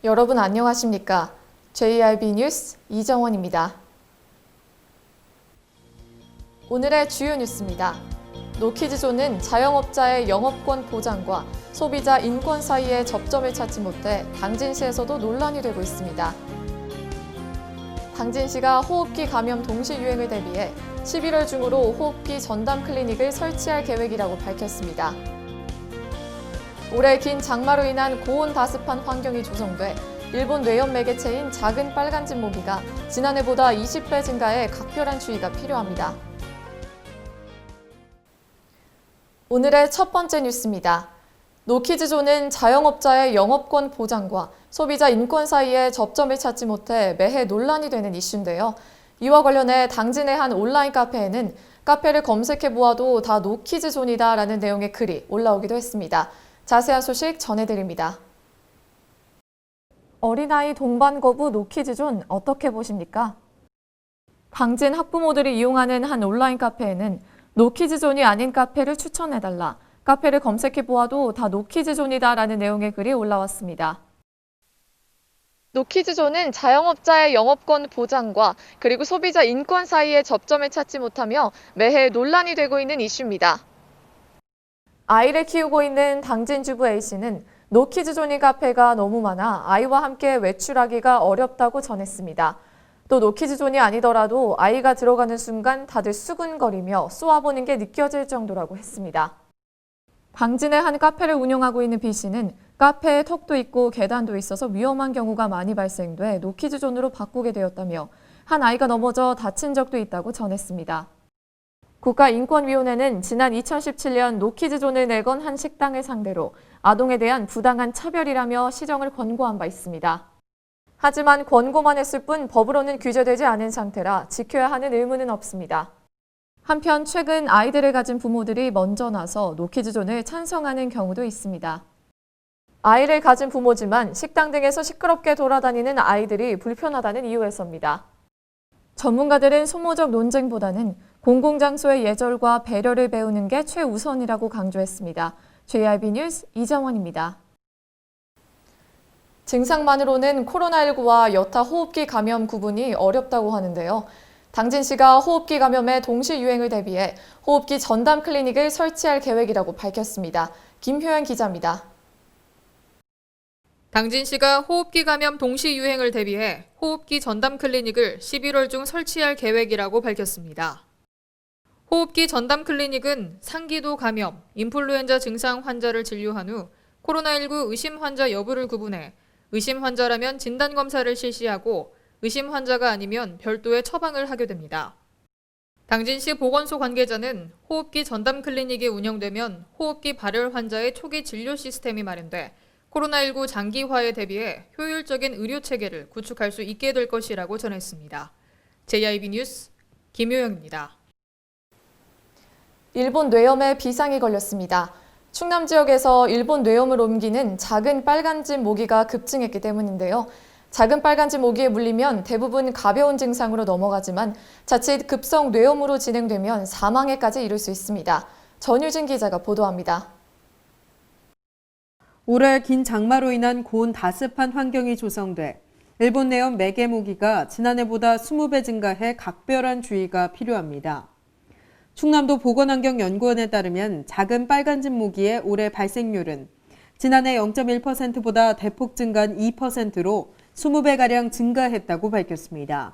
여러분 안녕하십니까? JRB 뉴스 이정원입니다. 오늘의 주요 뉴스입니다. 노키즈존은 자영업자의 영업권 보장과 소비자 인권 사이의 접점을 찾지 못해 당진시에서도 논란이 되고 있습니다. 당진시가 호흡기 감염 동시 유행을 대비해 11월 중으로 호흡기 전담 클리닉을 설치할 계획이라고 밝혔습니다. 올해 긴 장마로 인한 고온 다습한 환경이 조성돼 일본 뇌염 매개체인 작은 빨간집 모기가 지난해보다 20배 증가해 각별한 주의가 필요합니다. 오늘의 첫 번째 뉴스입니다. 노키즈존은 자영업자의 영업권 보장과 소비자 인권 사이의 접점을 찾지 못해 매해 논란이 되는 이슈인데요. 이와 관련해 당진의 한 온라인 카페에는 카페를 검색해 보아도 다 노키즈존이다라는 내용의 글이 올라오기도 했습니다. 자세한 소식 전해드립니다. 어린아이 동반 거부 노키즈존 어떻게 보십니까? 당진 학부모들이 이용하는 한 온라인 카페에는 노키즈존이 아닌 카페를 추천해달라, 카페를 검색해 보아도 다 노키즈존이다라는 내용의 글이 올라왔습니다. 노키즈존은 자영업자의 영업권 보장과 그리고 소비자 인권 사이의 접점을 찾지 못하며 매해 논란이 되고 있는 이슈입니다. 아이를 키우고 있는 당진 주부 A씨는 노키즈존인 카페가 너무 많아 아이와 함께 외출하기가 어렵다고 전했습니다. 또 노키즈존이 아니더라도 아이가 들어가는 순간 다들 수근거리며 쏘아보는 게 느껴질 정도라고 했습니다. 당진의 한 카페를 운영하고 있는 B씨는 카페에 턱도 있고 계단도 있어서 위험한 경우가 많이 발생돼 노키즈존으로 바꾸게 되었다며 한 아이가 넘어져 다친 적도 있다고 전했습니다. 국가인권위원회는 지난 2017년 노키즈존을 내건 한 식당을 상대로 아동에 대한 부당한 차별이라며 시정을 권고한 바 있습니다. 하지만 권고만 했을 뿐 법으로는 규제되지 않은 상태라 지켜야 하는 의무는 없습니다. 한편 최근 아이들을 가진 부모들이 먼저 나서 노키즈존을 찬성하는 경우도 있습니다. 아이를 가진 부모지만 식당 등에서 시끄럽게 돌아다니는 아이들이 불편하다는 이유에서입니다. 전문가들은 소모적 논쟁보다는 공공장소의 예절과 배려를 배우는 게 최우선이라고 강조했습니다. JRB 뉴스 이정원입니다. 증상만으로는 코로나19와 여타 호흡기 감염 구분이 어렵다고 하는데요. 당진시가 호흡기 감염의 동시 유행을 대비해 호흡기 전담 클리닉을 설치할 계획이라고 밝혔습니다. 김효연 기자입니다. 당진시가 호흡기 감염 동시 유행을 대비해 호흡기 전담 클리닉을 11월 중 설치할 계획이라고 밝혔습니다. 호흡기 전담 클리닉은 상기도 감염, 인플루엔자 증상 환자를 진료한 후 코로나19 의심 환자 여부를 구분해 의심 환자라면 진단검사를 실시하고 의심 환자가 아니면 별도의 처방을 하게 됩니다. 당진시 보건소 관계자는 호흡기 전담 클리닉이 운영되면 호흡기 발열 환자의 초기 진료 시스템이 마련돼 코로나19 장기화에 대비해 효율적인 의료체계를 구축할 수 있게 될 것이라고 전했습니다. JRB 뉴스 김효영입니다. 일본 뇌염에 비상이 걸렸습니다. 충남 지역에서 일본 뇌염을 옮기는 작은 빨간집 모기가 급증했기 때문인데요. 작은 빨간집 모기에 물리면 대부분 가벼운 증상으로 넘어가지만 자칫 급성 뇌염으로 진행되면 사망에까지 이를 수 있습니다. 전유진 기자가 보도합니다. 올해 긴 장마로 인한 고온 다습한 환경이 조성돼 일본 뇌염 매개 모기가 지난해보다 20배 증가해 각별한 주의가 필요합니다. 충남도 보건환경연구원에 따르면 작은 빨간집 모기의 올해 발생률은 지난해 0.1%보다 대폭 증가한 2%로 20배가량 증가했다고 밝혔습니다.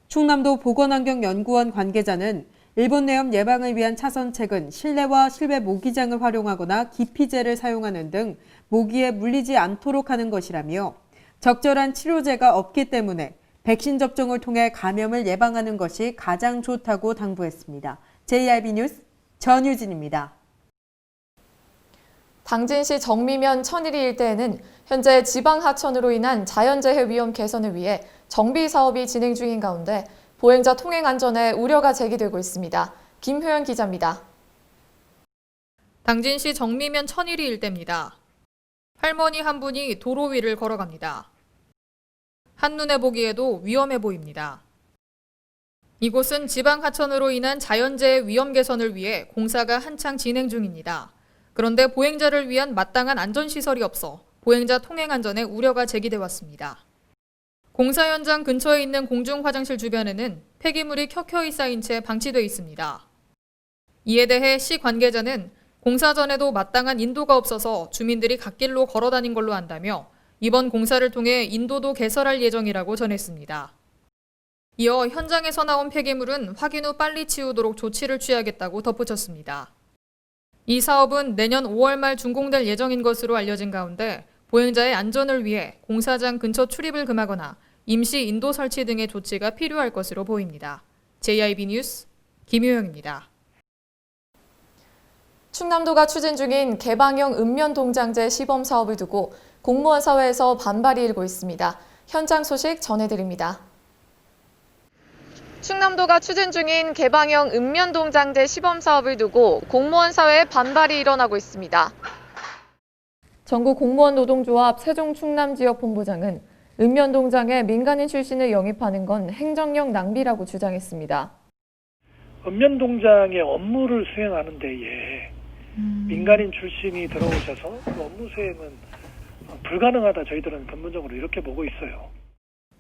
충남도 보건환경연구원 관계자는 일본 뇌염 예방을 위한 차선책은 실내와 실외 모기장을 활용하거나 기피제를 사용하는 등 모기에 물리지 않도록 하는 것이라며 적절한 치료제가 없기 때문에 백신 접종을 통해 감염을 예방하는 것이 가장 좋다고 당부했습니다. JRB 뉴스 전유진입니다. 당진시 정미면 천일이 일대에는 현재 지방 하천으로 인한 자연재해 위험 개선을 위해 정비 사업이 진행 중인 가운데 보행자 통행 안전에 우려가 제기되고 있습니다. 김효연 기자입니다. 당진시 정미면 천일이 일대입니다. 할머니 한 분이 도로 위를 걸어갑니다. 한눈에 보기에도 위험해 보입니다. 이곳은 지방 하천으로 인한 자연재해 위험 개선을 위해 공사가 한창 진행 중입니다. 그런데 보행자를 위한 마땅한 안전시설이 없어 보행자 통행 안전에 우려가 제기돼 왔습니다. 공사 현장 근처에 있는 공중 화장실 주변에는 폐기물이 켜켜이 쌓인 채 방치돼 있습니다. 이에 대해 시 관계자는 공사 전에도 마땅한 인도가 없어서 주민들이 갓길로 걸어 다닌 걸로 안다며 이번 공사를 통해 인도도 개설할 예정이라고 전했습니다. 이어 현장에서 나온 폐기물은 확인 후 빨리 치우도록 조치를 취하겠다고 덧붙였습니다. 이 사업은 내년 5월 말 준공될 예정인 것으로 알려진 가운데 보행자의 안전을 위해 공사장 근처 출입을 금하거나 임시 인도 설치 등의 조치가 필요할 것으로 보입니다. JIB 뉴스 김효영입니다. 충남도가 추진 중인 개방형 읍면동장제 시범 사업을 두고 공무원 사회에서 반발이 일고 있습니다. 현장 소식 전해드립니다. 충남도가 추진 중인 개방형 읍면동장제 시범 사업을 두고 공무원 사회에 반발이 일어나고 있습니다. 전국 공무원 노동조합 세종충남지역본부장은 읍면동장에 민간인 출신을 영입하는 건 행정력 낭비라고 주장했습니다. 읍면동장의 업무를 수행하는 데에 민간인 출신이 들어오셔서 그 업무 수행은 불가능하다, 저희들은 근본적으로 이렇게 보고 있어요.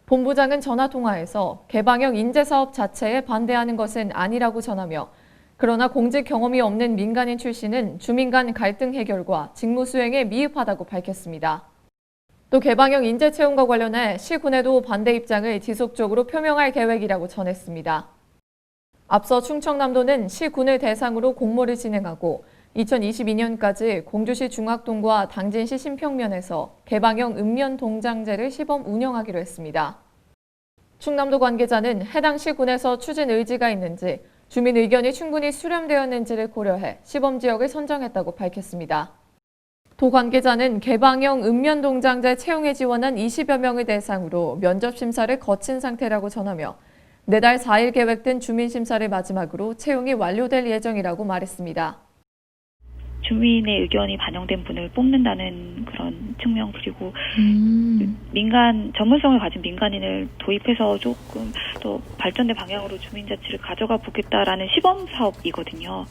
본부장은 전화통화에서 개방형 인재사업 자체에 반대하는 것은 아니라고 전하며, 그러나 공직 경험이 없는 민간인 출신은 주민 간 갈등 해결과 직무 수행에 미흡하다고 밝혔습니다. 또 개방형 인재 채용과 관련해 시군에도 반대 입장을 지속적으로 표명할 계획이라고 전했습니다. 앞서 충청남도는 시군을 대상으로 공모를 진행하고 2022년까지 공주시 중학동과 당진시 신평면에서 개방형 읍면동장제를 시범 운영하기로 했습니다. 충남도 관계자는 해당 시군에서 추진 의지가 있는지, 주민 의견이 충분히 수렴되었는지를 고려해 시범 지역을 선정했다고 밝혔습니다. 도 관계자는 개방형 읍면동장제 채용에 지원한 20여 명을 대상으로 면접 심사를 거친 상태라고 전하며 내달 4일 계획된 주민심사를 마지막으로 채용이 완료될 예정이라고 말했습니다. 주민의 의견이 반영된 분을 뽑는다는 그런 측면, 그리고 민간 전문성을 가진 민간인을 도입해서 조금 더 발전된 방향으로 주민자치를 가져가 보겠다라는 시범 사업이거든요.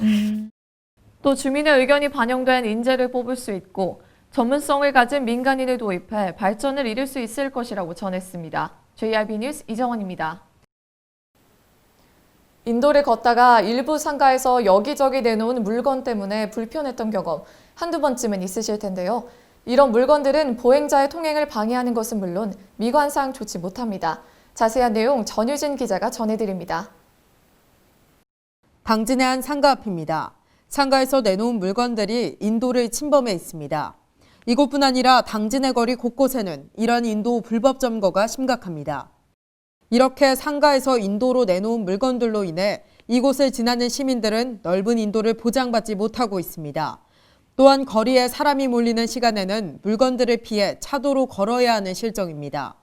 또 주민의 의견이 반영된 인재를 뽑을 수 있고 전문성을 가진 민간인을 도입해 발전을 이룰 수 있을 것이라고 전했습니다. JIB 뉴스 이정원입니다. 인도를 걷다가 일부 상가에서 여기저기 내놓은 물건 때문에 불편했던 경험 한두 번쯤은 있으실 텐데요. 이런 물건들은 보행자의 통행을 방해하는 것은 물론 미관상 좋지 못합니다. 자세한 내용 전유진 기자가 전해드립니다. 당진의 한 상가 앞입니다. 상가에서 내놓은 물건들이 인도를 침범해 있습니다. 이곳뿐 아니라 당진의 거리 곳곳에는 이런 인도 불법 점거가 심각합니다. 이렇게 상가에서 인도로 내놓은 물건들로 인해 이곳을 지나는 시민들은 넓은 인도를 보장받지 못하고 있습니다. 또한 거리에 사람이 몰리는 시간에는 물건들을 피해 차도로 걸어야 하는 실정입니다.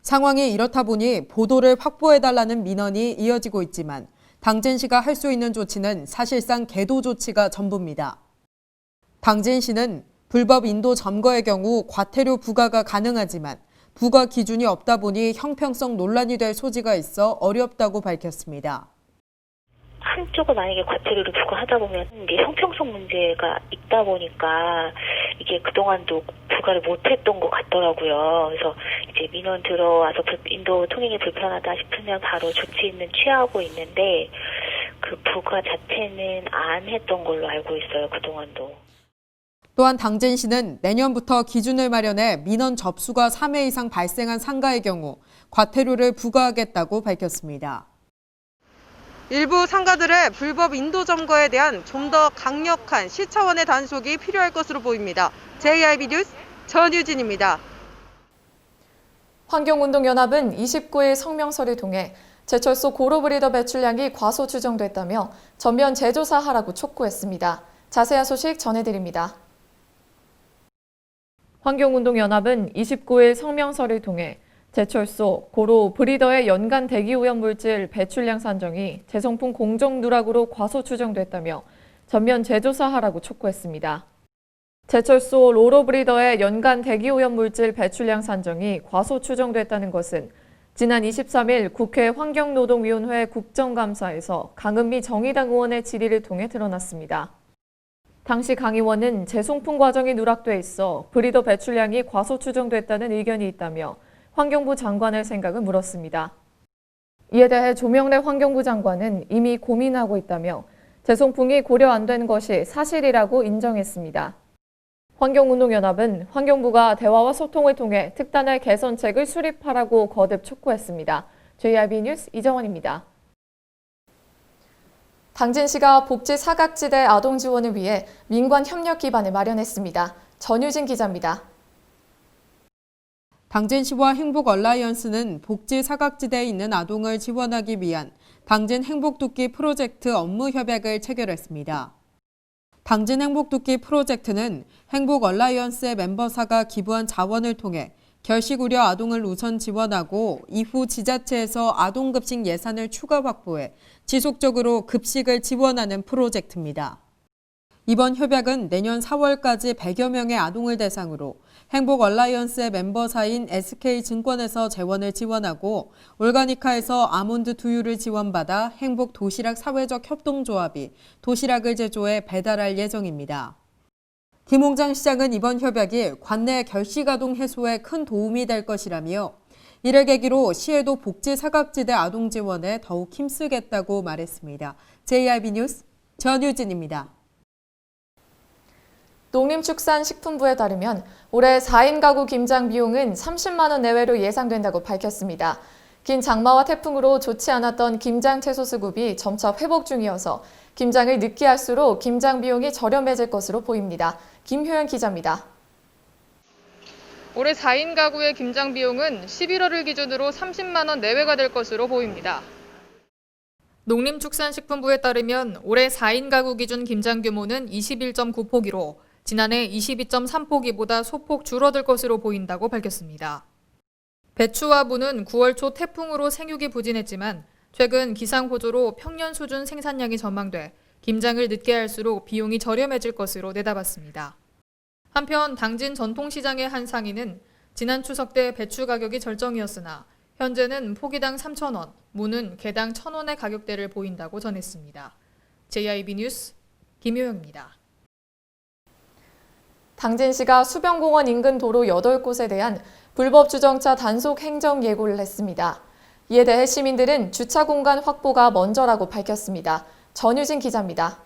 상황이 이렇다 보니 보도를 확보해달라는 민원이 이어지고 있지만 당진시가 할 수 있는 조치는 사실상 계도 조치가 전부입니다. 당진시는 불법 인도 점거의 경우 과태료 부과가 가능하지만 부과 기준이 없다 보니 형평성 논란이 될 소지가 있어 어렵다고 밝혔습니다. 한쪽을 만약에 과태료를 부과하다 보면 이게 형평성 문제가 있다 보니까 이게 그동안도 부과를 못했던 것 같더라고요. 그래서 이제 민원 들어와서 인도 통행이 불편하다 싶으면 바로 조치는 취하고 있는데 그 부과 자체는 안 했던 걸로 알고 있어요. 그동안도. 또한 당진시는 내년부터 기준을 마련해 민원 접수가 3회 이상 발생한 상가의 경우 과태료를 부과하겠다고 밝혔습니다. 일부 상가들의 불법 인도 점거에 대한 좀 더 강력한 시 차원의 단속이 필요할 것으로 보입니다. JIB 뉴스 전유진입니다. 환경운동연합은 29일 성명서를 통해 제철소 고로브리더 배출량이 과소 추정됐다며 전면 재조사하라고 촉구했습니다. 자세한 소식 전해드립니다. 환경운동연합은 29일 성명서를 통해 제철소, 고로, 브리더의 연간 대기오염물질 배출량 산정이 재성품 공정 누락으로 과소 추정됐다며 전면 재조사하라고 촉구했습니다. 제철소 로로 브리더의 연간 대기오염물질 배출량 산정이 과소 추정됐다는 것은 지난 23일 국회 환경노동위원회 국정감사에서 강은미 정의당 의원의 질의를 통해 드러났습니다. 당시 강 의원은 재송풍 과정이 누락돼 있어 브리더 배출량이 과소 추정됐다는 의견이 있다며 환경부 장관의 생각을 물었습니다. 이에 대해 조명래 환경부 장관은 이미 고민하고 있다며 재송풍이 고려 안 된 것이 사실이라고 인정했습니다. 환경운동연합은 환경부가 대화와 소통을 통해 특단의 개선책을 수립하라고 거듭 촉구했습니다. JRB 뉴스 이정원입니다. 당진시가 복지 사각지대 아동 지원을 위해 민관 협력 기반을 마련했습니다. 전유진 기자입니다. 당진시와 행복얼라이언스는 복지 사각지대에 있는 아동을 지원하기 위한 당진 행복도끼 프로젝트 업무 협약을 체결했습니다. 당진 행복도끼 프로젝트는 행복얼라이언스의 멤버사가 기부한 자원을 통해 결식 우려 아동을 우선 지원하고 이후 지자체에서 아동급식 예산을 추가 확보해 지속적으로 급식을 지원하는 프로젝트입니다. 이번 협약은 내년 4월까지 100여 명의 아동을 대상으로 행복얼라이언스의 멤버사인 SK증권에서 재원을 지원하고 올가니카에서 아몬드 두유를 지원받아 행복도시락 사회적 협동조합이 도시락을 제조해 배달할 예정입니다. 김홍장 시장은 이번 협약이 관내 결식 아동 해소에 큰 도움이 될 것이라며 이를 계기로 시에도 복지 사각지대 아동 지원에 더욱 힘쓰겠다고 말했습니다. JRB 뉴스 전유진입니다. 농림축산식품부에 따르면 올해 4인 가구 김장 비용은 30만 원 내외로 예상된다고 밝혔습니다. 긴 장마와 태풍으로 좋지 않았던 김장 채소 수급이 점차 회복 중이어서 김장을 늦게 할수록 김장 비용이 저렴해질 것으로 보입니다. 김효연 기자입니다. 올해 4인 가구의 김장 비용은 11월을 기준으로 30만 원 내외가 될 것으로 보입니다. 농림축산식품부에 따르면 올해 4인 가구 기준 김장 규모는 21.9포기로 지난해 22.3포기보다 소폭 줄어들 것으로 보인다고 밝혔습니다. 배추와 무는 9월 초 태풍으로 생육이 부진했지만 최근 기상 호조로 평년 수준 생산량이 전망돼 김장을 늦게 할수록 비용이 저렴해질 것으로 내다봤습니다. 한편 당진 전통시장의 한 상인은 지난 추석 때 배추 가격이 절정이었으나 현재는 포기당 3,000원, 무는 개당 1,000원의 가격대를 보인다고 전했습니다. JIB 뉴스 김효영입니다. 당진시가 수변공원 인근 도로 8곳에 대한 불법 주정차 단속 행정 예고를 했습니다. 이에 대해 시민들은 주차 공간 확보가 먼저라고 밝혔습니다. 전유진 기자입니다.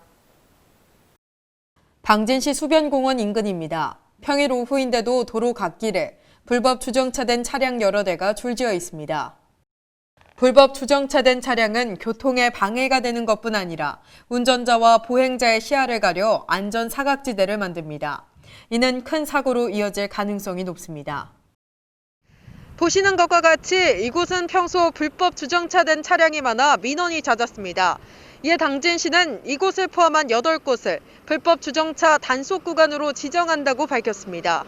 당진시 수변공원 인근입니다. 평일 오후인데도 도로 갓길에 불법 주정차된 차량 여러 대가 줄지어 있습니다. 불법 주정차된 차량은 교통에 방해가 되는 것뿐 아니라 운전자와 보행자의 시야를 가려 안전 사각지대를 만듭니다. 이는 큰 사고로 이어질 가능성이 높습니다. 보시는 것과 같이 이곳은 평소 불법 주정차된 차량이 많아 민원이 잦았습니다. 이에 당진시는 이곳을 포함한 8곳을 불법 주정차 단속 구간으로 지정한다고 밝혔습니다.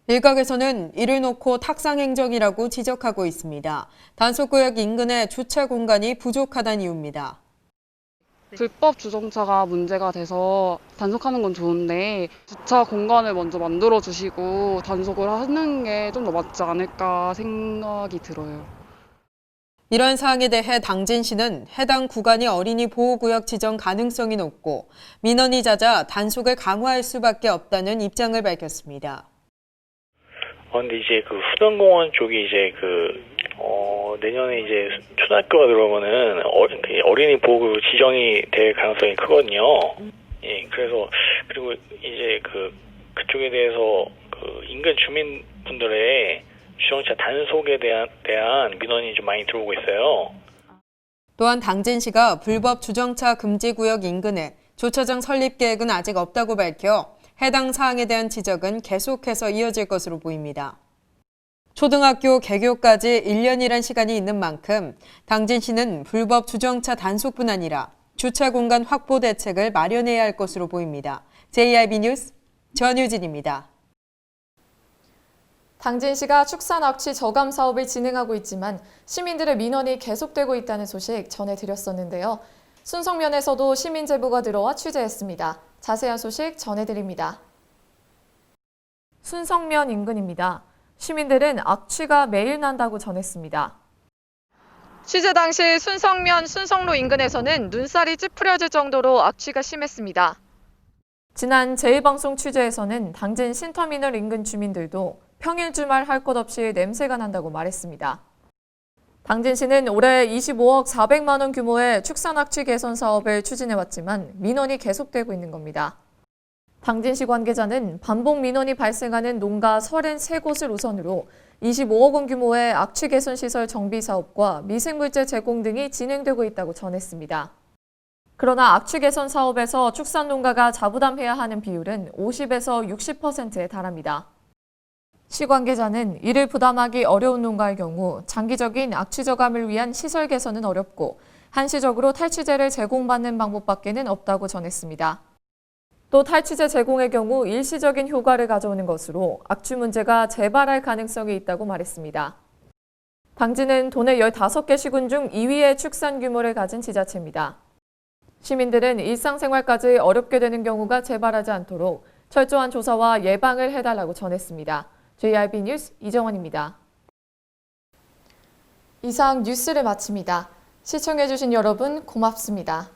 일각에서는 이를 놓고 탁상행정이라고 지적하고 있습니다. 단속구역 인근에 주차 공간이 부족하다는 이유입니다. 불법 주정차가 문제가 돼서 단속하는 건 좋은데 주차 공간을 먼저 만들어 주시고 단속을 하는 게 좀 더 맞지 않을까 생각이 들어요. 이런 사항에 대해 당진시는 해당 구간이 어린이 보호구역 지정 가능성이 높고 민원이 잦아 단속을 강화할 수밖에 없다는 입장을 밝혔습니다. 근데 이제 그 수변공원 쪽이 이제 내년에 이제 초등학교가 들어오면은 어린이 보호구역 지정이 될 가능성이 크거든요. 예, 그리고 이제 그쪽에 대해서 인근 주민분들의 주정차 단속에 대한 민원이 좀 많이 들어오고 있어요. 또한 당진시가 불법 주정차 금지 구역 인근에 주차장 설립 계획은 아직 없다고 밝혀 해당 사항에 대한 지적은 계속해서 이어질 것으로 보입니다. 초등학교 개교까지 1년이란 시간이 있는 만큼 당진시는 불법 주정차 단속뿐 아니라 주차 공간 확보 대책을 마련해야 할 것으로 보입니다. JRB 뉴스 전유진입니다. 당진시가 축산 악취 저감 사업을 진행하고 있지만 시민들의 민원이 계속되고 있다는 소식 전해드렸었는데요. 순성면에서도 시민 제보가 들어와 취재했습니다. 자세한 소식 전해드립니다. 순성면 인근입니다. 시민들은 악취가 매일 난다고 전했습니다. 취재 당시 순성면 순성로 인근에서는 눈살이 찌푸려질 정도로 악취가 심했습니다. 지난 제2방송 취재에서는 당진 신터미널 인근 주민들도 평일 주말 할 것 없이 냄새가 난다고 말했습니다. 당진시는 올해 25억 400만 원 규모의 축산 악취 개선 사업을 추진해왔지만 민원이 계속되고 있는 겁니다. 당진시 관계자는 반복 민원이 발생하는 농가 33곳을 우선으로 25억 원 규모의 악취 개선 시설 정비 사업과 미생물제 제공 등이 진행되고 있다고 전했습니다. 그러나 악취 개선 사업에서 축산 농가가 자부담해야 하는 비율은 50에서 60%에 달합니다. 시 관계자는 이를 부담하기 어려운 농가의 경우 장기적인 악취 저감을 위한 시설 개선은 어렵고 한시적으로 탈취제를 제공받는 방법밖에는 없다고 전했습니다. 또 탈취제 제공의 경우 일시적인 효과를 가져오는 것으로 악취 문제가 재발할 가능성이 있다고 말했습니다. 당진은 도내 15개 시군 중 2위의 축산 규모를 가진 지자체입니다. 시민들은 일상생활까지 어렵게 되는 경우가 재발하지 않도록 철저한 조사와 예방을 해달라고 전했습니다. JRB 뉴스 이정원입니다. 이상 뉴스를 마칩니다. 시청해주신 여러분 고맙습니다.